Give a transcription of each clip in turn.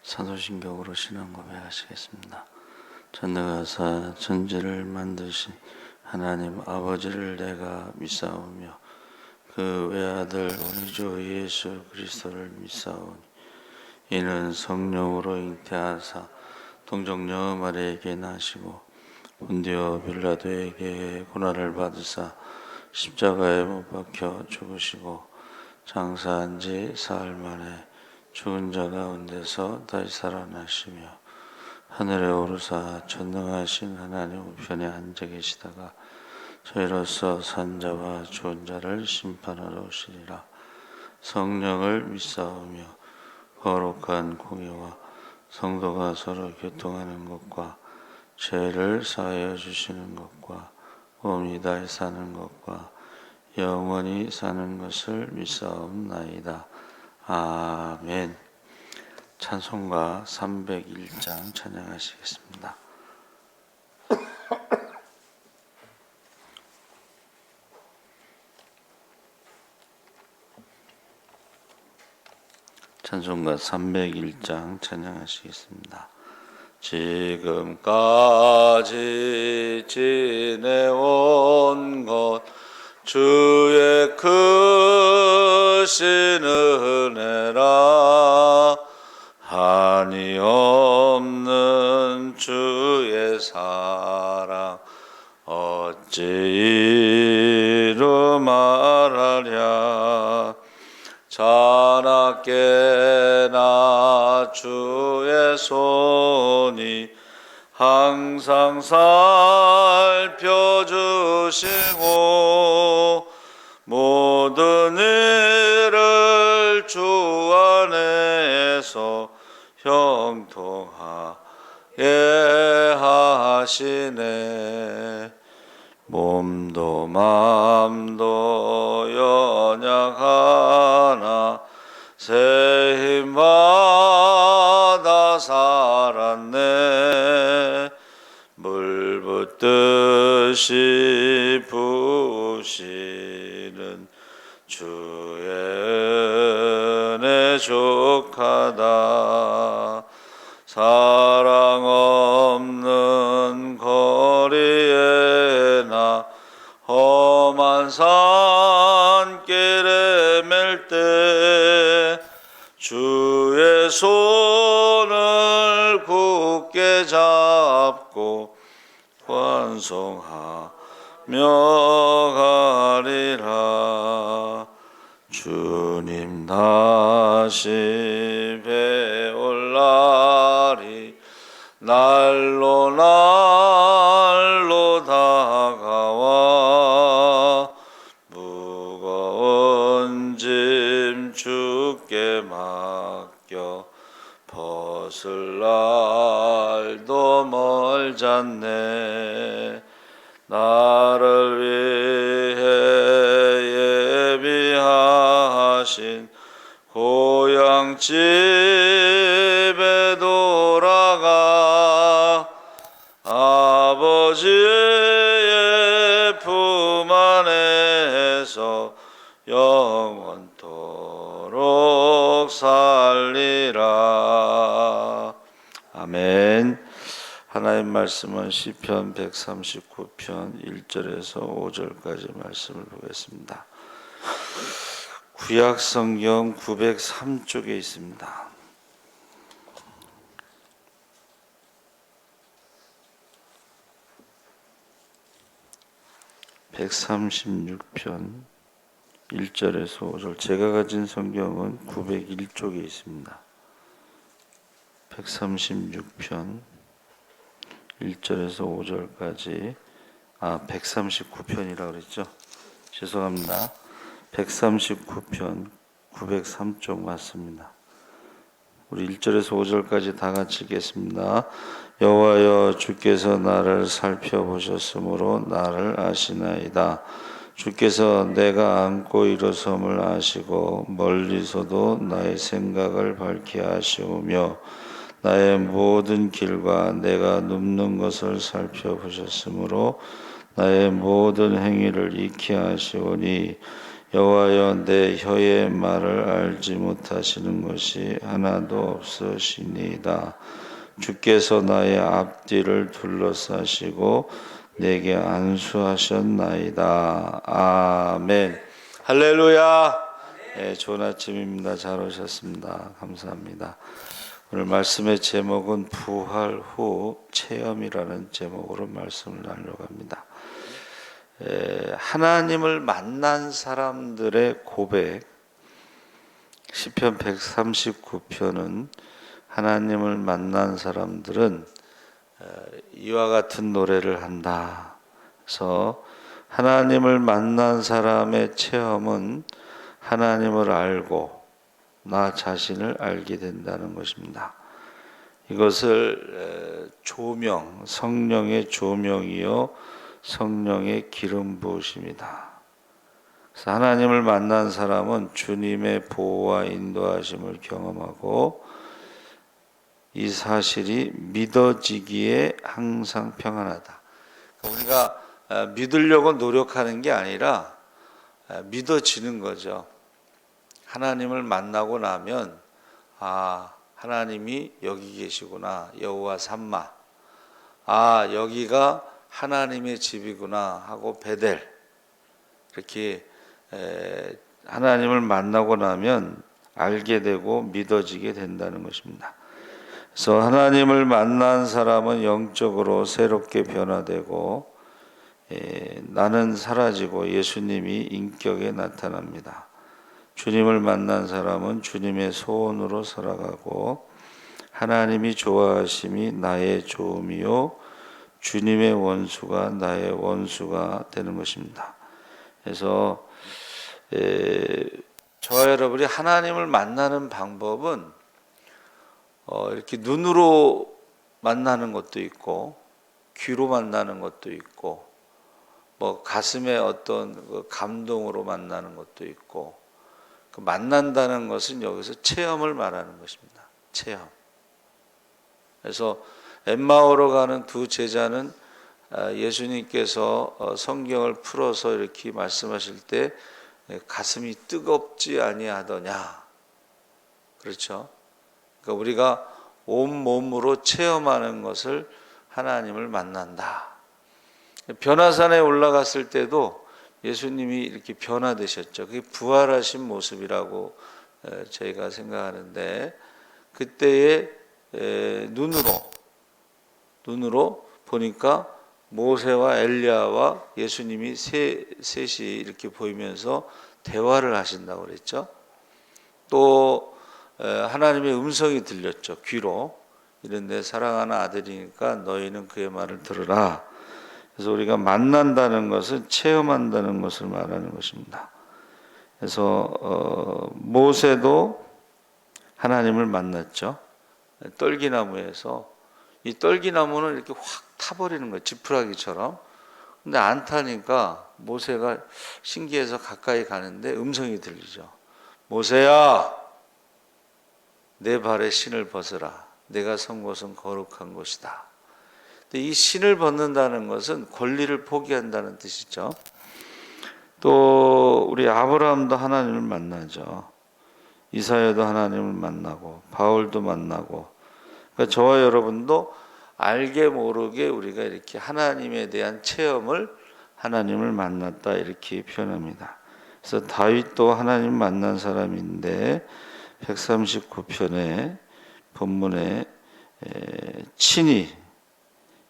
사도신경으로 신앙 고백하시겠습니다. 전능하사 천지를 만드신 하나님 아버지를 내가 믿사오며 그 외아들 우리 주 예수 그리스도를 믿사오니 이는 성령으로 잉태하사 동정녀 마리아에게 나시고 본디오 빌라도에게 고난을 받으사 십자가에 못 박혀 죽으시고 장사한 지 사흘 만에 죽은 자 가운데서 다시 살아나시며 하늘에 오르사 전능하신 하나님 우편에 앉아 계시다가 저희로서 산자와 죽은 자를 심판하러 오시리라. 성령을 믿사오며 거룩한 공예와 성도가 서로 교통하는 것과 죄를 사하여 주시는 것과 몸이 다시 사는 것과 영원히 사는 것을 믿사옵나이다. 아멘. 찬송가 301장 찬양하시겠습니다. 찬송가 301장 찬양하시겠습니다. 지금까지 지내온 것 주의 크신 은혜라. 한이 없는 주의 사랑 어찌 이루 말하랴. 자나깨나 주의 손이 항상 살펴주시고 모든 일을 주 안에서 형통하게 하시네. 몸도 맘도 연약하나 새 힘받아 살았네. 물 붓듯이 부으시는 주의 은혜 족하다. 사랑 없는 거리에 나 험한 산길에 맬 때 주의 손을 굳게 잡고 환송하며 가리라. 주님 다시 배올 날이 날로 날로 다가와 무거운 짐 주께 맡겨 벗을 날도 멀잖네. 나를 위해 예비하신 고향 집에 돌아가 아버지의 품 안에서 영원토록 살리라. 아멘. 하나님 말씀은 시편 139편 1절에서 5절까지 말씀을 보겠습니다. 구약 성경 903쪽에 있습니다. (136편) 1절에서 5절. 제가 가진 성경은 901쪽에 있습니다. 136편 1절에서 5절까지 139편이라고 그랬죠? 죄송합니다. 139편 903쪽 맞습니다. 우리 1절에서 5절까지 다 같이 읽겠습니다. 여호와여, 주께서 나를 살펴보셨으므로 나를 아시나이다. 주께서 내가 안고 일어섬을 아시고 멀리서도 나의 생각을 밝히 아시오며 나의 모든 길과 내가 눕는 것을 살펴보셨으므로 나의 모든 행위를 익히 아시오니 여호와여 내 혀의 말을 알지 못하시는 것이 하나도 없으시니이다. 주께서 나의 앞뒤를 둘러싸시고 내게 안수하셨나이다. 아멘. 할렐루야. 네, 좋은 아침입니다. 잘 오셨습니다. 감사합니다. 오늘 말씀의 제목은 부활 후 체험이라는 제목으로 말씀을 나누려고 합니다. 하나님을 만난 사람들의 고백, 시편 139편은 하나님을 만난 사람들은 이와 같은 노래를 한다. 그래서 하나님을 만난 사람의 체험은 하나님을 알고 나 자신을 알게 된다는 것입니다. 이것을 조명, 성령의 조명이요 성령의 기름 부으심이다. 그래서 하나님을 만난 사람은 주님의 보호와 인도하심을 경험하고 이 사실이 믿어지기에 항상 평안하다. 우리가 믿으려고 노력하는 게 아니라 믿어지는 거죠. 하나님을 만나고 나면 하나님이 여기 계시구나. 여호와 삼마. 여기가 하나님의 집이구나 하고 베델. 이렇게 하나님을 만나고 나면 알게 되고 믿어지게 된다는 것입니다. 그래서 하나님을 만난 사람은 영적으로 새롭게 변화되고 나는 사라지고 예수님이 인격에 나타납니다. 주님을 만난 사람은 주님의 소원으로 살아가고 하나님이 좋아하심이 나의 좋음이요 주님의 원수가 나의 원수가 되는 것입니다. 그래서 저와 여러분이 하나님을 만나는 방법은 이렇게 눈으로 만나는 것도 있고 귀로 만나는 것도 있고 뭐 가슴의 어떤 그 감동으로 만나는 것도 있고 그 만난다는 것은 여기서 체험을 말하는 것입니다. 체험. 그래서 엠마오로 가는 두 제자는 예수님께서 성경을 풀어서 이렇게 말씀하실 때 가슴이 뜨겁지 아니하더냐. 그렇죠? 그러니까 우리가 온 몸으로 체험하는 것을 하나님을 만난다. 변화산에 올라갔을 때도 예수님이 이렇게 변화되셨죠. 그게 부활하신 모습이라고 저희가 생각하는데 그때의 눈으로 보니까 모세와 엘리야와 예수님이 셋이 이렇게 보이면서 대화를 하신다고 그랬죠. 또 하나님의 음성이 들렸죠. 귀로. 이런데 사랑하는 아들이니까 너희는 그의 말을 들으라. 그래서 우리가 만난다는 것은 체험한다는 것을 말하는 것입니다. 그래서 모세도 하나님을 만났죠. 떨기나무에서 이 떨기나무는 이렇게 확 타버리는 거예요. 지푸라기처럼. 근데 안 타니까 모세가 신기해서 가까이 가는데 음성이 들리죠. 모세야, 내 발에 신을 벗으라. 내가 선 곳은 거룩한 곳이다. 근데 이 신을 벗는다는 것은 권리를 포기한다는 뜻이죠. 또 우리 아브라함도 하나님을 만나죠. 이사야도 하나님을 만나고 바울도 만나고 그러니까 저와 여러분도 알게 모르게 우리가 이렇게 하나님에 대한 체험을 하나님을 만났다 이렇게 표현합니다. 그래서 다윗도 하나님 만난 사람인데 139편의 본문에 친히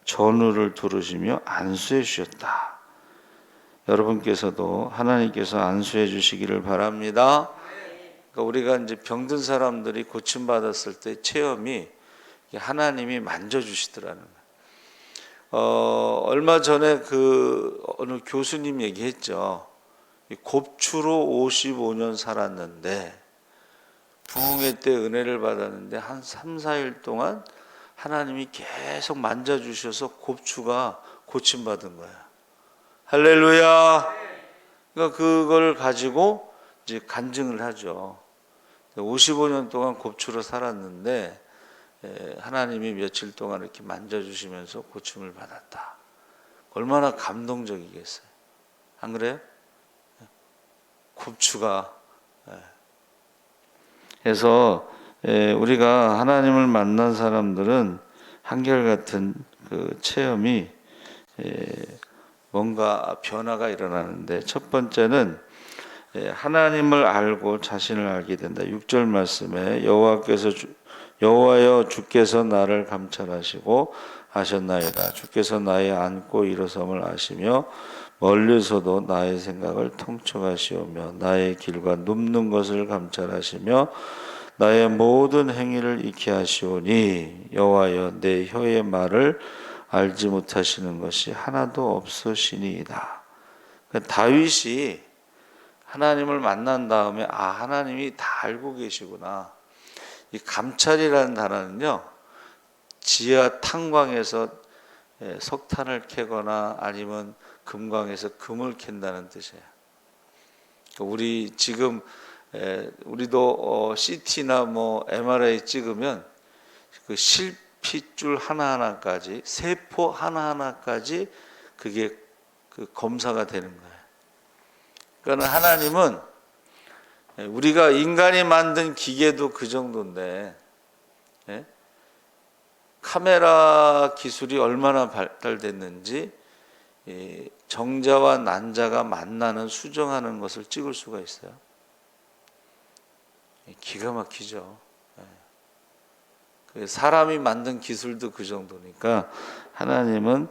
전우를 두르시며 안수해 주셨다. 여러분께서도 하나님께서 안수해 주시기를 바랍니다. 그러니까 우리가 이제 병든 사람들이 고침받았을 때 체험이 하나님이 만져주시더라는 거예요. 얼마 전에 그 어느 교수님 얘기했죠. 곱추로 55년 살았는데 부흥회 때 은혜를 받았는데 한 3, 4일 동안 하나님이 계속 만져주셔서 곱추가 고침받은 거예요. 할렐루야. 그러니까 그걸 가지고 이제 간증을 하죠. 55년 동안 곱추로 살았는데 하나님이 며칠 동안 이렇게 만져주시면서 고침을 받았다. 얼마나 감동적이겠어요. 안 그래요? 곱추가. 그래서 우리가 하나님을 만난 사람들은 한결같은 그 체험이 뭔가 변화가 일어나는데, 첫 번째는 하나님을 알고 자신을 알게 된다. 6절 말씀에 여호와여 주께서 나를 감찰하시고 아셨나이다. 주께서 나의 앉고 일어섬을 아시며 멀리서도 나의 생각을 통촉하시오며 나의 길과 눕는 것을 감찰하시며 나의 모든 행위를 익히 하시오니 여호와여 내 혀의 말을 알지 못하시는 것이 하나도 없으시니이다. 다윗이 하나님을 만난 다음에 하나님이 다 알고 계시구나. 이 감찰이라는 단어는요, 지하 탄광에서 석탄을 캐거나 아니면 금광에서 금을 캔다는 뜻이에요. 우리 지금 우리도 CT나 뭐 MRI 찍으면 그 실핏줄 하나하나까지, 세포 하나하나까지 그게 그 검사가 되는 거예요. 그러니까 하나님은, 우리가 인간이 만든 기계도 그 정도인데, 카메라 기술이 얼마나 발달됐는지 정자와 난자가 만나는, 수정하는 것을 찍을 수가 있어요. 기가 막히죠. 사람이 만든 기술도 그 정도니까 하나님은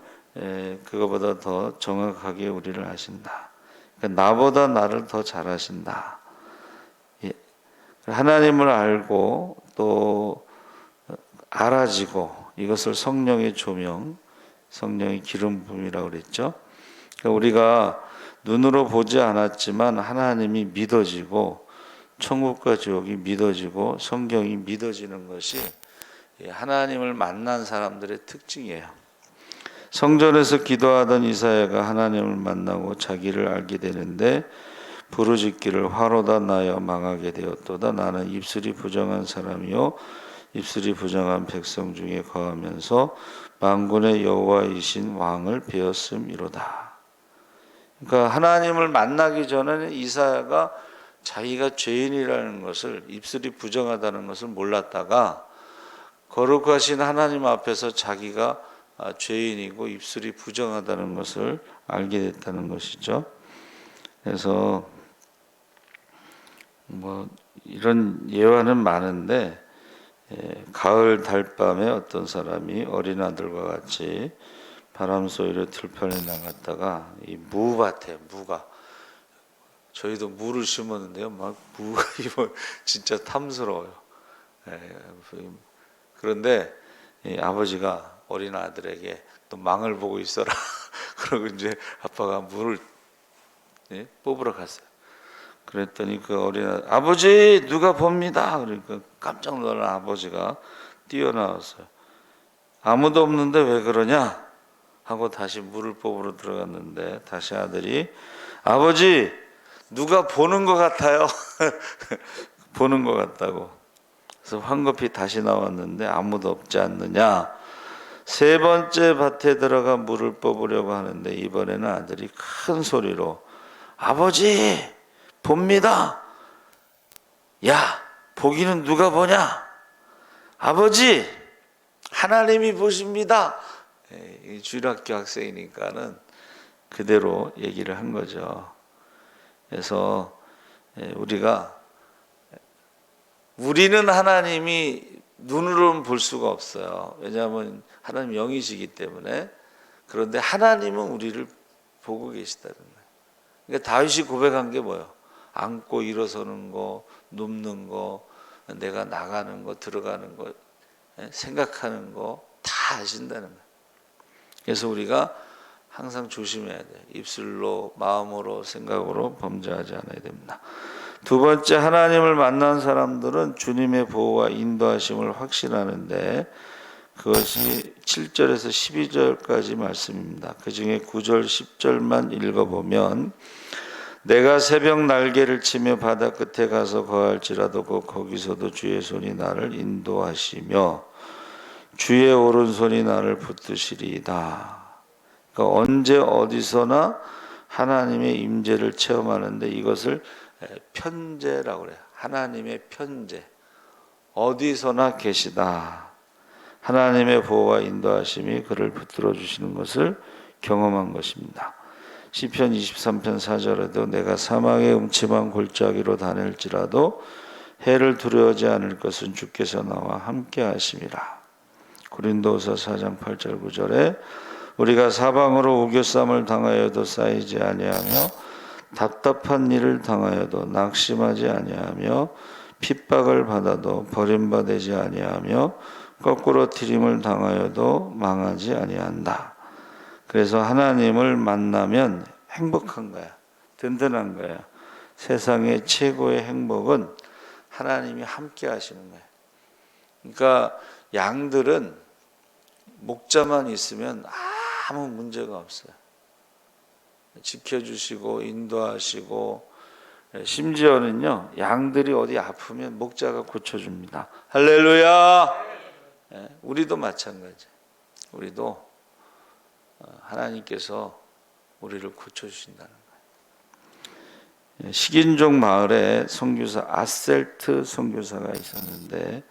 그거보다 더 정확하게 우리를 아신다. 그러니까 나보다 나를 더 잘 아신다. 하나님을 알고 또 알아지고, 이것을 성령의 조명, 성령의 기름 부음이라고 그랬죠. 그러니까 우리가 눈으로 보지 않았지만 하나님이 믿어지고, 천국과 지옥이 믿어지고, 성경이 믿어지는 것이 하나님을 만난 사람들의 특징이에요. 성전에서 기도하던 이사야가 하나님을 만나고 자기를 알게 되는데, 부르짖기를 화로다 나여 망하게 되었도다. 나는 입술이 부정한 사람이요 입술이 부정한 백성 중에 거하면서 만군의 여호와이신 왕을 배웠음이로다. 그러니까 하나님을 만나기 전에는 이사야가 자기가 죄인이라는 것을, 입술이 부정하다는 것을 몰랐다가 거룩하신 하나님 앞에서 자기가 죄인이고 입술이 부정하다는 것을 알게 됐다는 것이죠. 그래서 뭐 이런 예화는 많은데, 가을 달밤에 어떤 사람이 어린 아들과 같이 바람 소리로 들판에 나갔다가 이 무밭에, 무가, 저희도 무를 심었는데요, 막 무가 진짜 탐스러워요. 그런데 아버지가 어린 아들에게 또 망을 보고 있어라 그러고 이제 아빠가 물을 뽑으러 갔어요. 그랬더니 그 어린 아들, 아버지 누가 봅니다. 그러니까 깜짝 놀란 아버지가 뛰어나왔어요. 아무도 없는데 왜 그러냐 하고 다시 물을 뽑으러 들어갔는데, 다시 아들이, 아버지 누가 보는 것 같아요. 보는 것 같다고. 그래서 황급히 다시 나왔는데 아무도 없지 않느냐. 세 번째 밭에 들어가 물을 뽑으려고 하는데, 이번에는 아들이 큰 소리로, 아버지 봅니다. 야, 보기는 누가 보냐? 아버지, 하나님이 보십니다. 주일학교 학생이니까는 그대로 얘기를 한 거죠. 그래서 우리는 하나님이 눈으로는 볼 수가 없어요. 왜냐하면 하나님 영이시기 때문에. 그런데 하나님은 우리를 보고 계시다는 거예요. 그러니까 다윗이 고백한 게 뭐예요? 앉고 일어서는 거, 눕는 거, 내가 나가는 거, 들어가는 거, 생각하는 거 다 아신다는 거예요. 그래서 우리가 항상 조심해야 돼요. 입술로, 마음으로, 생각으로 범죄하지 않아야 됩니다. 두 번째, 하나님을 만난 사람들은 주님의 보호와 인도하심을 확신하는데, 그것이 7절에서 12절까지 말씀입니다. 그 중에 9절, 10절만 읽어보면, 내가 새벽 날개를 치며 바다 끝에 가서 거할지라도 거기서도 주의 손이 나를 인도하시며 주의 오른손이 나를 붙드시리이다. 그러니까 언제 어디서나 하나님의 임재를 체험하는데, 이것을 편재라고 그래요. 하나님의 편재. 어디서나 계시다. 하나님의 보호와 인도하심이 그를 붙들어 주시는 것을 경험한 것입니다. 시편 23편 4절에도 내가 사망의 음침한 골짜기로 다닐지라도 해를 두려워하지 않을 것은 주께서 나와 함께 하심이라. 고린도후서 4장 8절 9절에 우리가 사방으로 우겨쌈을 당하여도 쌓이지 아니하며 답답한 일을 당하여도 낙심하지 아니하며 핍박을 받아도 버림받지 아니하며 거꾸로 트림을 당하여도 망하지 아니한다. 그래서 하나님을 만나면 행복한 거야. 든든한 거야. 세상의 최고의 행복은 하나님이 함께 하시는 거야. 그러니까 양들은 목자만 있으면 아무 문제가 없어요. 지켜주시고 인도하시고, 심지어는요 양들이 어디 아프면 목자가 고쳐줍니다. 할렐루야. 우리도 마찬가지. 우리도 하나님께서 우리를 고쳐주신다는 거예요. 식인종 마을에 선교사 아셀트 선교사가 있었는데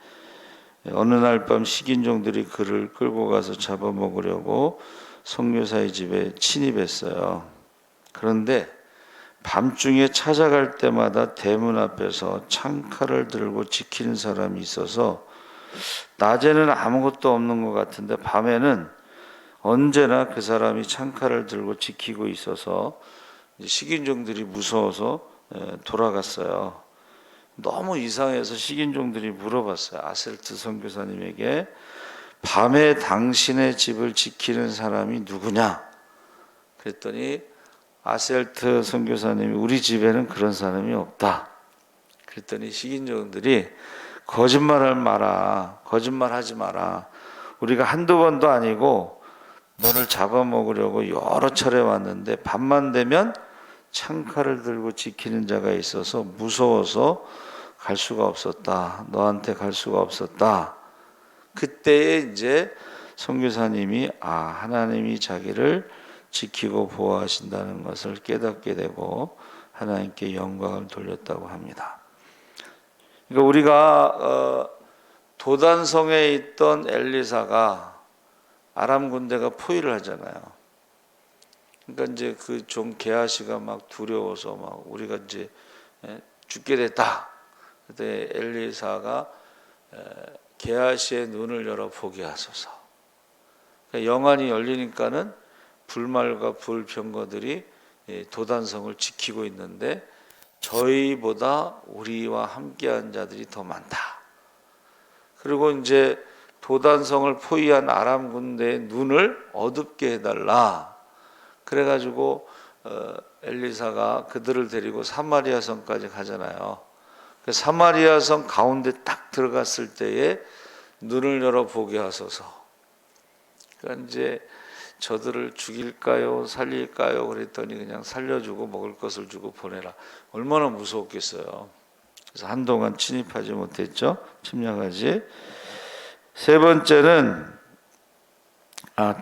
어느 날 밤 식인종들이 그를 끌고 가서 잡아먹으려고 선교사의 집에 침입했어요. 그런데 밤중에 찾아갈 때마다 대문 앞에서 창칼을 들고 지키는 사람이 있어서 낮에는 아무것도 없는 것 같은데 밤에는 언제나 그 사람이 창칼을 들고 지키고 있어서 식인종들이 무서워서 돌아갔어요. 너무 이상해서 식인종들이 물어봤어요. 아셀트 선교사님에게 밤에 당신의 집을 지키는 사람이 누구냐? 그랬더니 아셀트 선교사님이 우리 집에는 그런 사람이 없다. 그랬더니 식인종들이 거짓말하지 마라. 우리가 한두 번도 아니고 너를 잡아먹으려고 여러 차례 왔는데 밤만 되면 창칼을 들고 지키는 자가 있어서 무서워서 갈 수가 없었다. 너한테 갈 수가 없었다. 그때에 이제 선교사님이 하나님이 자기를 지키고 보호하신다는 것을 깨닫게 되고 하나님께 영광을 돌렸다고 합니다. 그러니까 우리가 도단성에 있던 엘리사가 아람 군대가 포위를 하잖아요. 그러니까 이제 그 종 게하시가 막 두려워서 막 우리가 이제 죽게 됐다. 그때 엘리사가 게하시의 눈을 열어 보게 하소서. 그러니까 영안이 열리니까는 불말과 불병거들이 도단성을 지키고 있는데 저희보다 우리와 함께한 자들이 더 많다. 그리고 이제 도단성을 포위한 아람 군대의 눈을 어둡게 해달라. 그래가지고 엘리사가 그들을 데리고 사마리아 성까지 가잖아요. 그 사마리아 성 가운데 딱 들어갔을 때에 눈을 열어 보게 하소서. 그러니까 이제 저들을 죽일까요, 살릴까요? 그랬더니 그냥 살려주고 먹을 것을 주고 보내라. 얼마나 무서웠겠어요. 그래서 한동안 침입하지 못했죠. 침략하지.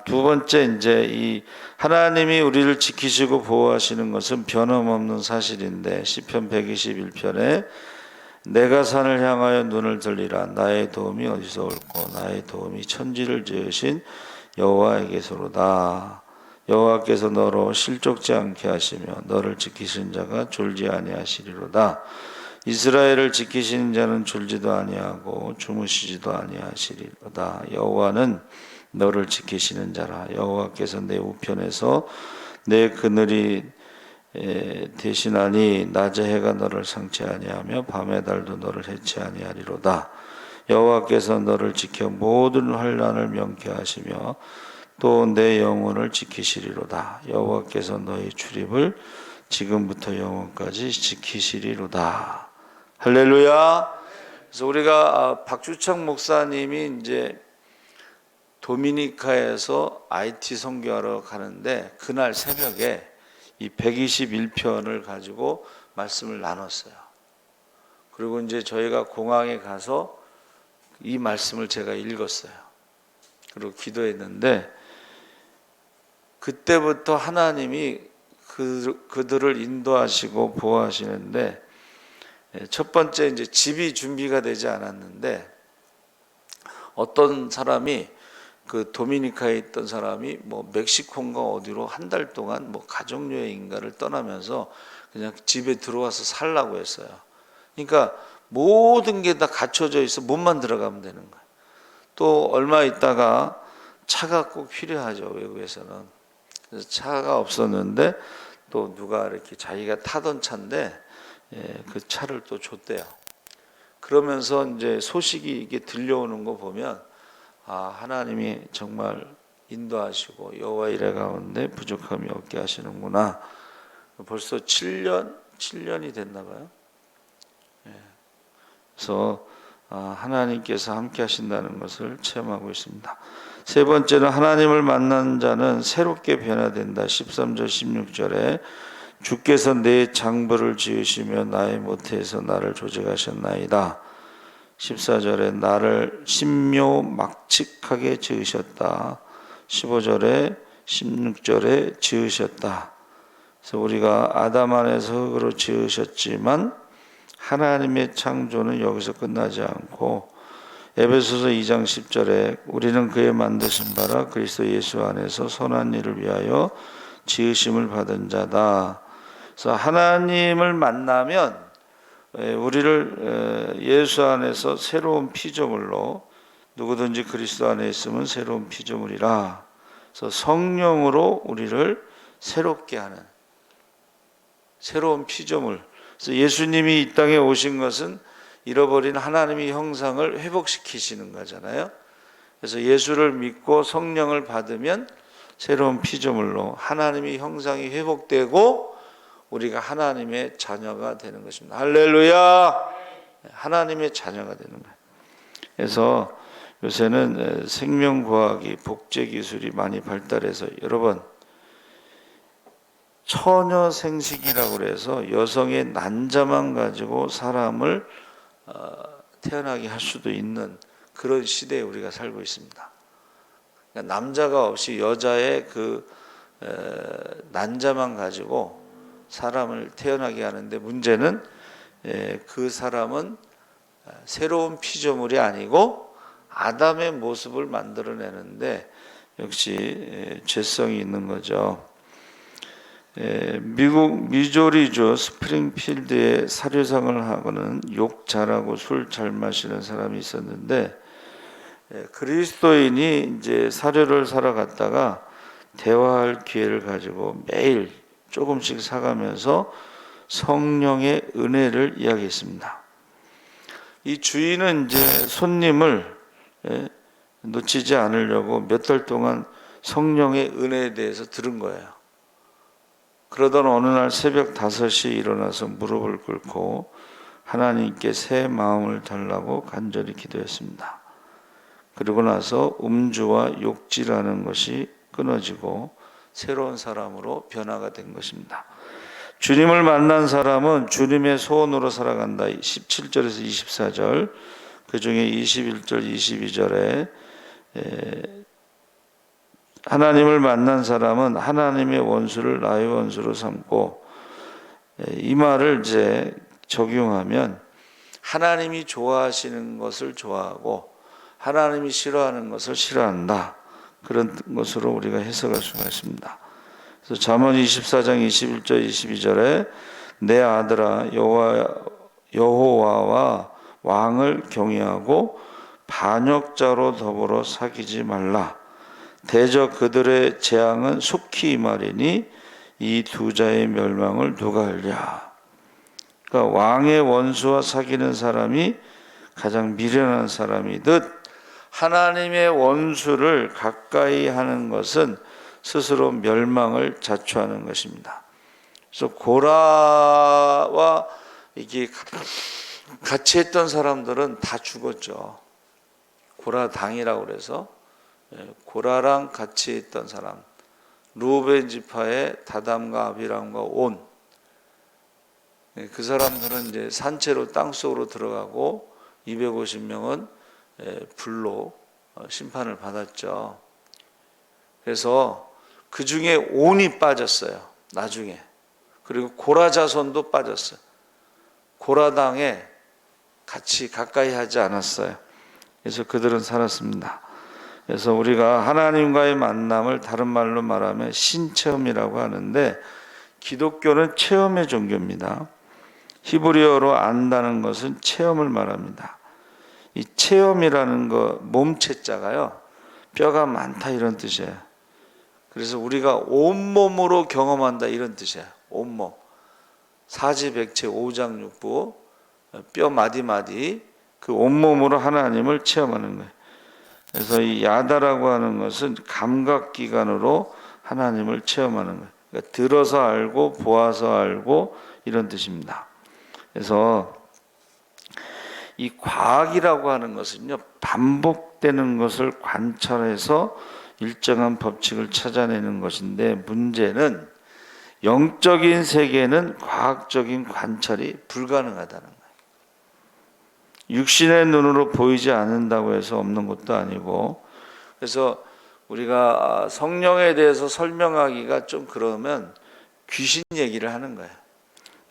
두 번째 이제 이 하나님이 우리를 지키시고 보호하시는 것은 변함없는 사실인데 시편 121편에 내가 산을 향하여 눈을 들리라. 나의 도움이 어디서 올꼬? 나의 도움이 천지를 지으신 여호와에게서로다. 여호와께서 너로 실족지 않게 하시며 너를 지키신 자가 졸지 아니하시리로다. 이스라엘을 지키시는 자는 졸지도 아니하고 주무시지도 아니하시리로다. 여호와는 너를 지키시는 자라. 여호와께서 내 우편에서 내 그늘이 대신하니 낮의 해가 너를 상치 아니하며 밤의 달도 너를 해치 아니하리로다. 여호와께서 너를 지켜 모든 환난을 명쾌하시며 또 내 영혼을 지키시리로다. 여호와께서 너의 출입을 지금부터 영원까지 지키시리로다. 할렐루야. 그래서 우리가 박주창 목사님이 이제 도미니카에서 IT 선교하러 가는데 그날 새벽에 이 121편을 가지고 말씀을 나눴어요. 그리고 이제 저희가 공항에 가서 이 말씀을 제가 읽었어요. 그리고 기도했는데 그때부터 하나님이 그들을 인도하시고 보호하시는데 첫 번째 이제 집이 준비가 되지 않았는데 어떤 사람이 그 도미니카에 있던 사람이 뭐 멕시코인가 어디로 한 달 동안 뭐 가족여행인가를 떠나면서 그냥 집에 들어와서 살라고 했어요. 그러니까 모든 게 다 갖춰져 있어 몸만 들어가면 되는 거예요. 또 얼마 있다가 차가 꼭 필요하죠, 외국에서는. 그래서 차가 없었는데 또 누가 이렇게 자기가 타던 차인데 그 차를 또 줬대요. 그러면서 이제 소식이 이게 들려오는 거 보면 하나님이 정말 인도하시고 여호와 이레 가운데 부족함이 없게 하시는구나. 벌써 7년이 됐나 봐요. 그래서 하나님께서 함께 하신다는 것을 체험하고 있습니다. 세 번째는 하나님을 만난 자는 새롭게 변화된다. 13절 16절에 주께서 내 장부를 지으시며 나의 모태에서 나를 조직하셨나이다. 14절에 나를 신묘막측하게 지으셨다. 15절에 16절에 지으셨다. 그래서 우리가 아담 안에서 흙으로 지으셨지만 하나님의 창조는 여기서 끝나지 않고 에베소서 2장 10절에 우리는 그의 만드신 바라 그리스도 예수 안에서 선한 일을 위하여 지으심을 받은 자다. 그래서 하나님을 만나면 우리를 예수 안에서 새로운 피조물로, 누구든지 그리스도 안에 있으면 새로운 피조물이라. 그래서 성령으로 우리를 새롭게 하는 새로운 피조물. 그래서 예수님이 이 땅에 오신 것은 잃어버린 하나님의 형상을 회복시키시는 거잖아요. 그래서 예수를 믿고 성령을 받으면 새로운 피조물로 하나님의 형상이 회복되고 우리가 하나님의 자녀가 되는 것입니다. 할렐루야! 하나님의 자녀가 되는 거예요. 그래서 요새는 생명과학이 복제기술이 많이 발달해서 여러분 처녀생식이라고 그래서 여성의 난자만 가지고 사람을 태어나게 할 수도 있는 그런 시대에 우리가 살고 있습니다. 그러니까 남자가 없이 여자의 그 난자만 가지고 사람을 태어나게 하는데 문제는 그 사람은 새로운 피조물이 아니고 아담의 모습을 만들어내는데 역시 죄성이 있는 거죠. 미국 미조리주 스프링필드에 사료상을 하고는 욕 잘하고 술 잘 마시는 사람이 있었는데 그리스도인이 이제 사료를 사러 갔다가 대화할 기회를 가지고 매일 조금씩 사가면서 성령의 은혜를 이야기했습니다. 이 주인은 이제 손님을 놓치지 않으려고 몇 달 동안 성령의 은혜에 대해서 들은 거예요. 그러던 어느 날 새벽 5시에 일어나서 무릎을 꿇고 하나님께 새 마음을 달라고 간절히 기도했습니다. 그리고 나서 음주와 욕질하는 것이 끊어지고 새로운 사람으로 변화가 된 것입니다. 주님을 만난 사람은 주님의 소원으로 살아간다. 17절에서 24절, 그 중에 21절, 22절에 하나님을 만난 사람은 하나님의 원수를 나의 원수로 삼고, 이 말을 이제 적용하면 하나님이 좋아하시는 것을 좋아하고 하나님이 싫어하는 것을 싫어한다. 그런 것으로 우리가 해석할 수가 있습니다. 그래서 잠언 24장 21절 22절에 내 아들아 여호와와 왕을 경외하고 반역자로 더불어 사귀지 말라. 대저 그들의 재앙은 속히 임하리니 이 두 자의 멸망을 누가 알랴. 그러니까 왕의 원수와 사귀는 사람이 가장 미련한 사람이듯 하나님의 원수를 가까이 하는 것은 스스로 멸망을 자초하는 것입니다. 그래서 고라와 이게 같이 했던 사람들은 다 죽었죠. 고라 당이라고 그래서 고라랑 같이 있던 사람, 루벤 지파의 다담과 아비람과 온, 그 사람들은 이제 산채로 땅속으로 들어가고 250명은 불로 심판을 받았죠. 그래서 그 중에 온이 빠졌어요. 나중에. 그리고 고라 자손도 빠졌어요. 고라당에 같이 가까이 하지 않았어요. 그래서 그들은 살았습니다. 그래서 우리가 하나님과의 만남을 다른 말로 말하면 신체험이라고 하는데, 기독교는 체험의 종교입니다. 히브리어로 안다는 것은 체험을 말합니다. 이 체험이라는 거 몸체자가요, 뼈가 많다 이런 뜻이에요. 그래서 우리가 온몸으로 경험한다 이런 뜻이에요. 온몸. 사지백체 오장육부 뼈 마디마디 그 온몸으로 하나님을 체험하는 거예요. 그래서 이 야다라고 하는 것은 감각기관으로 하나님을 체험하는 거예요. 그러니까 들어서 알고 보아서 알고 이런 뜻입니다. 그래서 이 과학이라고 하는 것은요, 반복되는 것을 관찰해서 일정한 법칙을 찾아내는 것인데, 문제는 영적인 세계는 과학적인 관찰이 불가능하다는 거예요. 육신의 눈으로 보이지 않는다고 해서 없는 것도 아니고, 그래서 우리가 성령에 대해서 설명하기가 좀 그러면 귀신 얘기를 하는 거예요.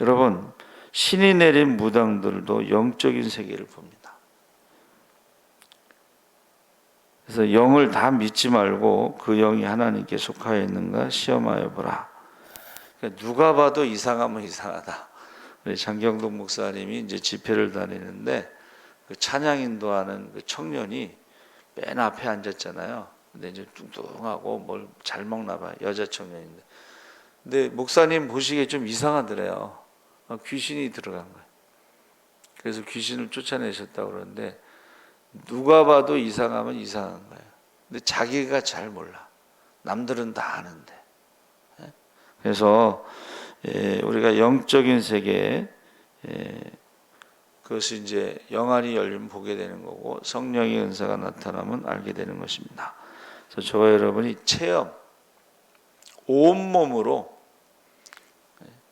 여러분, 신이 내린 무당들도 영적인 세계를 봅니다. 그래서 영을 다 믿지 말고 그 영이 하나님께 속하여 있는가 시험하여 보라. 그러니까 누가 봐도 이상하면 이상하다. 우리 장경동 목사님이 이제 집회를 다니는데 그 찬양 인도하는 그 청년이 맨 앞에 앉았잖아요. 근데 이제 뚱뚱하고 뭘 잘 먹나 봐요. 여자 청년인데. 근데 목사님 보시기에 좀 이상하더래요. 귀신이 들어간 거예요. 그래서 귀신을 쫓아내셨다고 그러는데, 누가 봐도 이상하면 이상한 거예요. 근데 자기가 잘 몰라. 남들은 다 아는데. 그래서 우리가 영적인 세계, 그것이 이제 영안이 열리면 보게 되는 거고, 성령의 은사가 나타나면 알게 되는 것입니다. 그래서 저와 여러분이 체험, 온몸으로,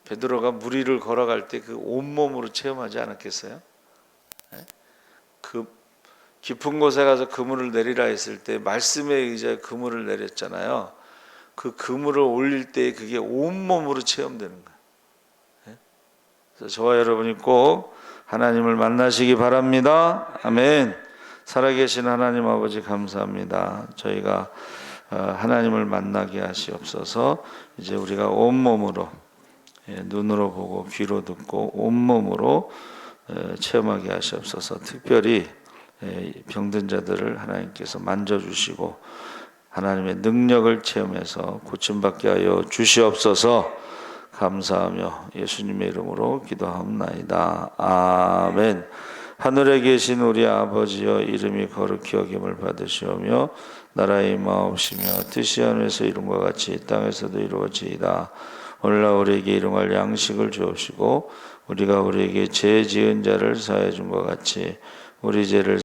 베드로가 물 위를 걸어갈 때 그 온몸으로 체험하지 않았겠어요? 그 깊은 곳에 가서 그물을 내리라 했을 때 말씀에 의지해 그물을 내렸잖아요. 그 그물을 올릴 때 그게 온몸으로 체험되는 거예요. 그래서 저와 여러분이 꼭 하나님을 만나시기 바랍니다. 아멘. 살아계신 하나님 아버지 감사합니다. 저희가 하나님을 만나게 하시옵소서. 이제 우리가 온몸으로, 눈으로 보고 귀로 듣고 온몸으로 체험하게 하시옵소서. 특별히 병든 자들을 하나님께서 만져주시고 하나님의 능력을 체험해서 고침받게 하여 주시옵소서. 감사하며 예수님의 이름으로 기도하옵나이다. 아멘. 하늘에 계신 우리 아버지여, 이름이 거룩히 여김을 받으시오며 나라의 임하옵시며 뜻이 하늘에서 이룬 것 같이 땅에서도 이루어지이다. 오늘날 우리에게 일용할 양식을 주옵시고 우리가 우리에게 죄 지은 자를 사하여 준 것 같이 우리 죄를